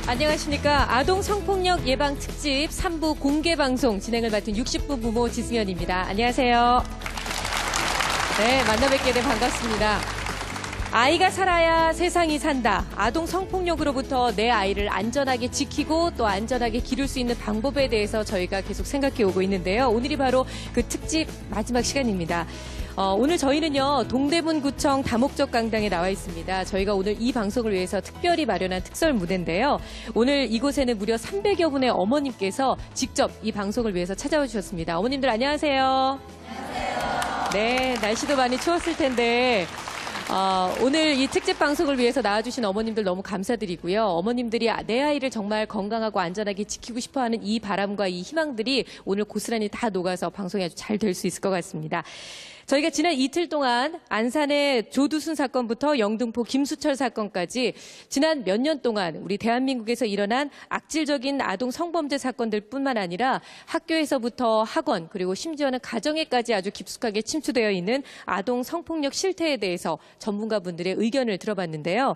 안녕하십니까. 아동 성폭력 예방 특집 3부 공개 방송 진행을 맡은 60분 부모 지승현입니다. 안녕하세요. 네, 만나 뵙게 돼 반갑습니다. 아이가 살아야 세상이 산다. 아동 성폭력으로부터 내 아이를 안전하게 지키고 또 안전하게 기를 수 있는 방법에 대해서 저희가 계속 생각해 오고 있는데요. 오늘이 바로 그 특집 마지막 시간입니다. 오늘 저희는요, 동대문구청 다목적 강당에 나와 있습니다. 저희가 오늘 이 방송을 위해서 특별히 마련한 특설 무대인데요. 오늘 이곳에는 무려 300여 분의 어머님께서 직접 이 방송을 위해서 찾아와 주셨습니다. 어머님들 안녕하세요. 안녕하세요. 네, 날씨도 많이 추웠을 텐데 오늘 이 특집 방송을 위해서 나와주신 어머님들 너무 감사드리고요. 어머님들이 내 아이를 정말 건강하고 안전하게 지키고 싶어하는 이 바람과 이 희망들이 오늘 고스란히 다 녹아서 방송이 아주 잘 될 수 있을 것 같습니다. 저희가 지난 이틀 동안 안산의 조두순 사건부터 영등포 김수철 사건까지 지난 몇 년 동안 우리 대한민국에서 일어난 악질적인 아동 성범죄 사건들뿐만 아니라 학교에서부터 학원 그리고 심지어는 가정에까지 아주 깊숙하게 침투되어 있는 아동 성폭력 실태에 대해서 전문가분들의 의견을 들어봤는데요.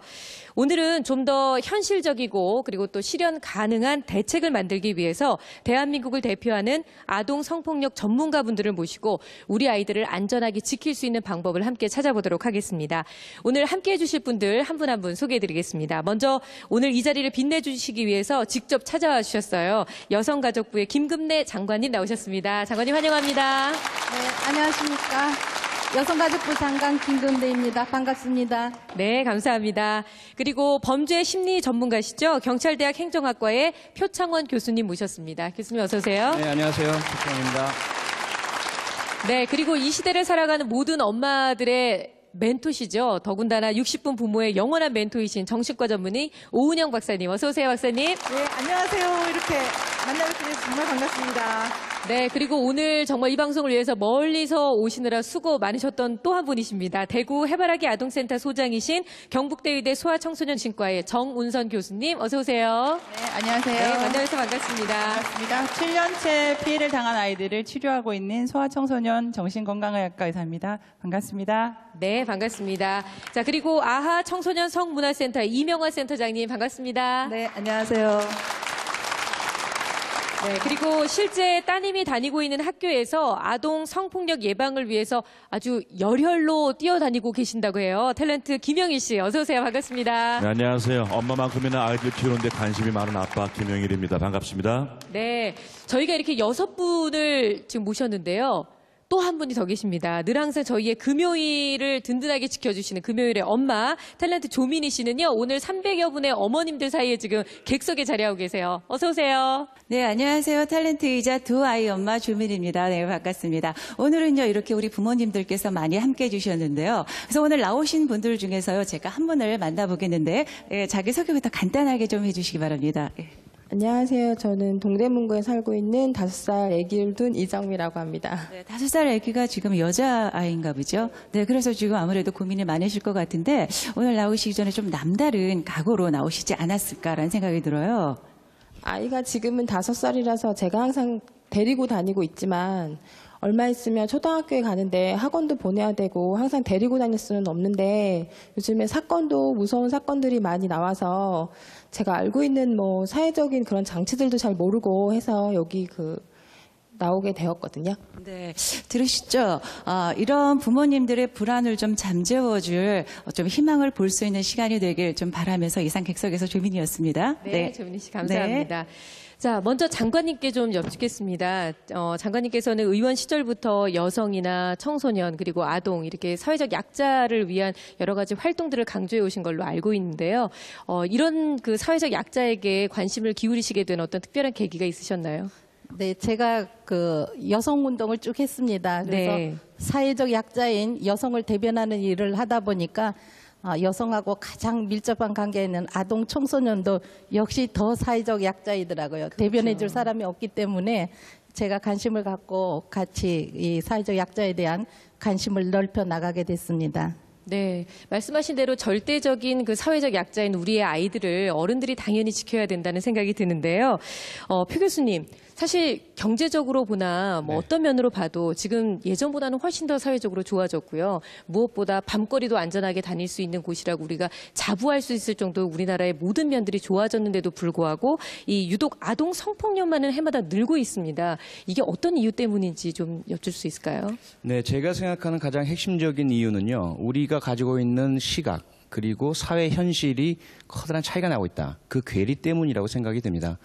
오늘은 좀 더 현실적이고 그리고 또 실현 가능한 대책을 만들기 위해서 대한민국을 대표하는 아동 성폭력 전문가분들을 모시고 우리 아이들을 안전하게 지킬 수 있는 방법을 함께 찾아보도록 하겠습니다. 오늘 함께해 주실 분들 한 분 한 분 소개해드리겠습니다. 먼저 오늘 이 자리를 빛내주시기 위해서 직접 찾아와 주셨어요. 여성가족부의 김금래 장관님 나오셨습니다. 장관님 환영합니다. 네, 안녕하십니까. 여성가족부 장관 김금래입니다. 반갑습니다. 네, 감사합니다. 그리고 범죄 심리 전문가시죠. 경찰대학 행정학과의 표창원 교수님 모셨습니다. 교수님 어서 오세요. 네, 안녕하세요. 표창원입니다. 네, 그리고 이 시대를 살아가는 모든 엄마들의 멘토시죠. 더군다나 60분 부모의 영원한 멘토이신 정신과 전문의 오은영 박사님. 어서 오세요, 박사님. 네, 안녕하세요. 이렇게 만나뵙게 돼서 정말 반갑습니다. 네, 그리고 오늘 정말 이 방송을 위해서 멀리서 오시느라 수고 많으셨던 또 한 분이십니다. 대구 해바라기 아동센터 소장이신 경북대의대 소아청소년신과의 정운선 교수님. 어서 오세요. 네, 안녕하세요. 네, 만나뵈서 반갑습니다. 반갑습니다. 7년째 피해를 당한 아이들을 치료하고 있는 소아청소년 정신건강의학과 의사입니다. 반갑습니다. 네, 반갑습니다. 자, 그리고 아하 청소년 성문화센터 이명화 센터장님 반갑습니다. 네, 안녕하세요. 네, 그리고 실제 따님이 다니고 있는 학교에서 아동 성폭력 예방을 위해서 아주 열혈로 뛰어다니고 계신다고 해요. 탤런트 김영일 씨, 어서 오세요. 반갑습니다. 네, 안녕하세요. 엄마만큼이나 아이들 키우는데 관심이 많은 아빠 김영일입니다. 반갑습니다. 네, 저희가 이렇게 6분을 지금 모셨는데요. 또 한 분이 더 계십니다. 늘 항상 저희의 금요일을 든든하게 지켜주시는 금요일의 엄마 탤런트 조민희 씨는요. 오늘 300여 분의 어머님들 사이에 지금 객석에 자리하고 계세요. 어서 오세요. 네, 안녕하세요. 탤런트이자 두 아이 엄마 조민희입니다. 네, 반갑습니다. 오늘은요, 이렇게 우리 부모님들께서 많이 함께 해주셨는데요. 그래서 오늘 나오신 분들 중에서요, 제가 한 분을 만나보겠는데, 자기소개부터 간단하게 좀 해주시기 바랍니다. 안녕하세요. 저는 동대문구에 살고 있는 5살 아기를 둔 이정미라고 합니다. 네, 5살 아기가 지금 여자아이인가 보죠? 네, 그래서 지금 아무래도 고민이 많으실 것 같은데, 오늘 나오시기 전에 좀 남다른 각오로 나오시지 않았을까라는 생각이 들어요. 아이가 지금은 5살이라서 제가 항상 데리고 다니고 있지만 얼마 있으면 초등학교에 가는데 학원도 보내야 되고 항상 데리고 다닐 수는 없는데 요즘에 사건도 무서운 사건들이 많이 나와서 제가 알고 있는 뭐 사회적인 그런 장치들도 잘 모르고 해서 여기 나오게 되었거든요. 네, 들으시죠? 이런 부모님들의 불안을 좀 잠재워줄 좀 희망을 볼 수 있는 시간이 되길 좀 바라면서 이상 객석에서 조민희였습니다. 네, 조민희 씨 감사합니다. 네. 자, 먼저 장관님께 좀 여쭙겠습니다. 장관님께서는 의원 시절부터 여성이나 청소년 그리고 아동 이렇게 사회적 약자를 위한 여러 가지 활동들을 강조해 오신 걸로 알고 있는데요. 이런 그 사회적 약자에게 관심을 기울이시게 된 어떤 특별한 계기가 있으셨나요? 네, 제가 여성 운동을 쭉 했습니다. 그래서 네. 사회적 약자인 여성을 대변하는 일을 하다 보니까 여성하고 가장 밀접한 관계에 있는 아동 청소년도 역시 더 사회적 약자이더라고요. 그렇죠. 대변해줄 사람이 없기 때문에 제가 관심을 갖고 같이 이 사회적 약자에 대한 관심을 넓혀 나가게 됐습니다. 네, 말씀하신 대로 절대적인 그 사회적 약자인 우리의 아이들을 어른들이 당연히 지켜야 된다는 생각이 드는데요. 표 교수님, 사실 경제적으로 보나 뭐 어떤 면으로 봐도 지금 예전보다는 훨씬 더 사회적으로 좋아졌고요. 무엇보다 밤거리도 안전하게 다닐 수 있는 곳이라고 우리가 자부할 수 있을 정도로 우리나라의 모든 면들이 좋아졌는데도 불구하고 이 유독 아동 성폭력만은 해마다 늘고 있습니다. 이게 어떤 이유 때문인지 좀 여쭐 수 있을까요? 네, 제가 생각하는 가장 핵심적인 이유는요. 우리가 가지고 있는 시각 그리고 사회 현실이 커다란 차이가 나고 있다. 그 괴리 때문이라고 생각이 됩니다.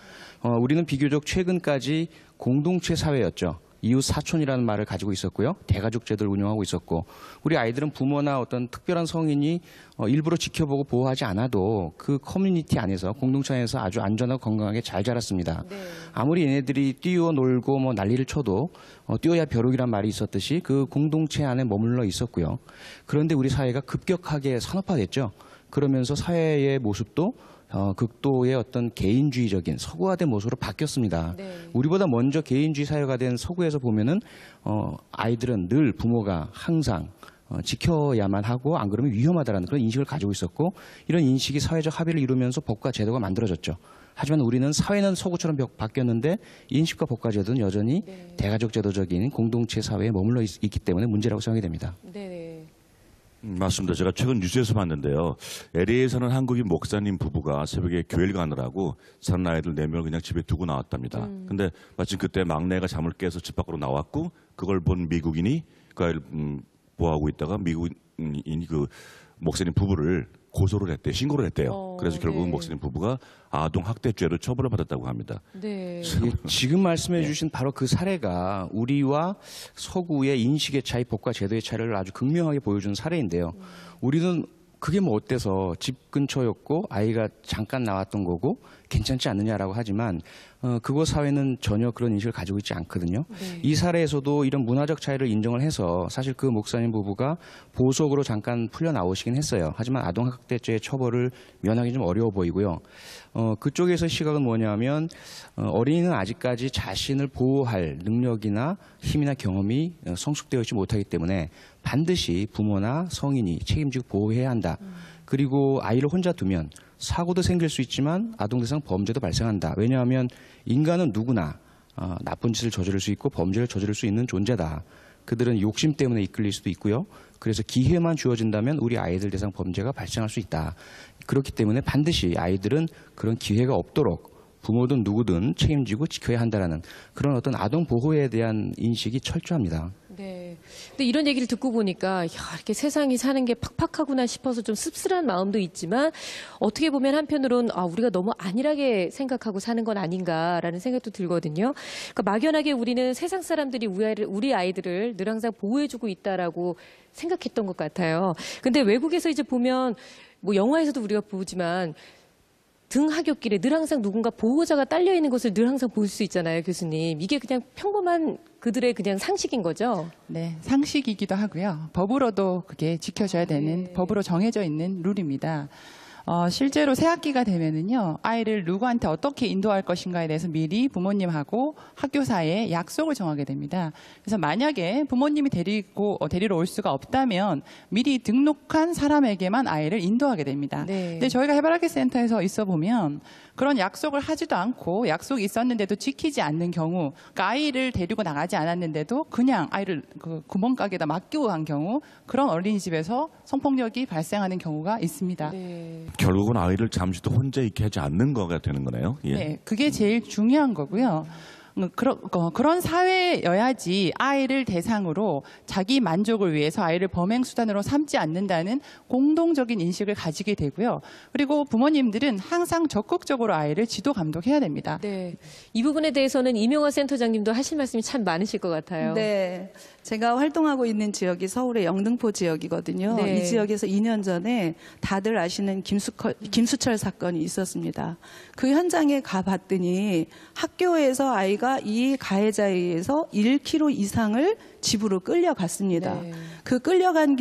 우리는 비교적 최근까지 공동체 사회였죠. 이웃 사촌이라는 말을 가지고 있었고요. 대가족 제도를 운영하고 있었고 우리 아이들은 부모나 어떤 특별한 성인이 일부러 지켜보고 보호하지 않아도 그 커뮤니티 안에서 공동체 안에서 아주 안전하고 건강하게 잘 자랐습니다. 네. 아무리 얘네들이 뛰어놀고 뭐 난리를 쳐도 뛰어야 벼룩이란 말이 있었듯이 그 공동체 안에 머물러 있었고요. 그런데 우리 사회가 급격하게 산업화됐죠. 그러면서 사회의 모습도 극도의 어떤 개인주의적인 서구화된 모습으로 바뀌었습니다. 네. 우리보다 먼저 개인주의 사회가 된 서구에서 보면은 아이들은 늘 부모가 항상 지켜야만 하고 안 그러면 위험하다라는 그런 인식을 가지고 있었고 이런 인식이 사회적 합의를 이루면서 법과 제도가 만들어졌죠. 하지만 우리는 사회는 서구처럼 바뀌었는데 인식과 법과 제도는 여전히 대가족 제도적인 공동체 사회에 머물러 있기 때문에 문제라고 생각이 됩니다. 네. 맞습니다. 제가 최근 뉴스에서 봤는데요. LA에 사는 한국인 목사님 부부가 새벽에 교회를 가느라고 사는 아이들 4명을 그냥 집에 두고 나왔답니다. 근데 마침 그때 막내가 잠을 깨서 집 밖으로 나왔고 그걸 본 미국인이 그 아이를 보호하고 있다가 미국인이 그 목사님 부부를 고소를 했대요. 신고를 했대요. 그래서 결국은 목사님 부부가 아동학대죄로 처벌을 받았다고 합니다. 네. 지금 말씀해 주신 바로 그 사례가 우리와 서구의 인식의 차이, 법과 제도의 차이를 아주 극명하게 보여주는 사례인데요. 우리는 그게 뭐 어때서 집 근처였고 아이가 잠깐 나왔던 거고 괜찮지 않느냐라고 하지만 그곳 사회는 전혀 그런 인식을 가지고 있지 않거든요. 네. 이 사례에서도 이런 문화적 차이를 인정을 해서 사실 그 목사님 부부가 보석으로 잠깐 풀려 나오시긴 했어요. 하지만 아동학대죄의 처벌을 면하기 좀 어려워 보이고요. 그쪽에서 시각은 뭐냐면 어린이는 아직까지 자신을 보호할 능력이나 힘이나 경험이 성숙되어 있지 못하기 때문에 반드시 부모나 성인이 책임지고 보호해야 한다. 그리고 아이를 혼자 두면 사고도 생길 수 있지만 아동대상 범죄도 발생한다. 왜냐하면 인간은 누구나 나쁜 짓을 저지를 수 있고 범죄를 저지를 수 있는 존재다. 그들은 욕심 때문에 이끌릴 수도 있고요. 그래서 기회만 주어진다면 우리 아이들 대상 범죄가 발생할 수 있다. 그렇기 때문에 반드시 아이들은 그런 기회가 없도록 부모든 누구든 책임지고 지켜야 한다라는 그런 어떤 아동 보호에 대한 인식이 철저합니다. 네. 근데 이런 얘기를 듣고 보니까 이렇게 세상이 사는 게 팍팍하구나 싶어서 좀 씁쓸한 마음도 있지만 어떻게 보면 한편으론 우리가 너무 안일하게 생각하고 사는 건 아닌가라는 생각도 들거든요. 그러니까 막연하게 우리는 세상 사람들이 우리 아이들을 늘 항상 보호해주고 있다라고 생각했던 것 같아요. 근데 외국에서 이제 보면 뭐 영화에서도 우리가 보지만 등 하굣길에 늘 항상 누군가 보호자가 딸려 있는 것을 늘 항상 볼 수 있잖아요, 교수님. 이게 그냥 평범한 그들의 그냥 상식인 거죠? 네, 상식이기도 하고요. 법으로도 그게 지켜져야 되는 법으로 정해져 있는 룰입니다. 실제로 새학기가 되면은요, 아이를 누구한테 어떻게 인도할 것인가에 대해서 미리 부모님하고 학교 사이에 약속을 정하게 됩니다. 그래서 만약에 부모님이 데리러 올 수가 없다면 미리 등록한 사람에게만 아이를 인도하게 됩니다. 네. 근데 저희가 해바라기 센터에서 있어 보면 그런 약속을 하지도 않고 약속이 있었는데도 지키지 않는 경우, 그러니까 아이를 데리고 나가지 않았는데도 그냥 아이를 그 구멍가게에다 맡기고 간 경우, 그런 어린이집에서 성폭력이 발생하는 경우가 있습니다. 네. 결국은 아이를 잠시도 혼자 있게 하지 않는 거가 되는 거네요. 예. 네, 그게 제일 중요한 거고요. 그런 사회여야지 아이를 대상으로 자기 만족을 위해서 아이를 범행 수단으로 삼지 않는다는 공동적인 인식을 가지게 되고요. 그리고 부모님들은 항상 적극적으로 아이를 지도 감독해야 됩니다. 네. 이 부분에 대해서는 이명화 센터장님도 하실 말씀이 참 많으실 것 같아요. 네. 제가 활동하고 있는 지역이 서울의 영등포 지역이거든요. 네. 이 지역에서 2년 전에 다들 아시는 김수철 사건이 있었습니다. 그 현장에 가봤더니 학교에서 아이가 이 가해자에 의해서 1km 이상을 집으로 끌려갔습니다. 네. 그 끌려간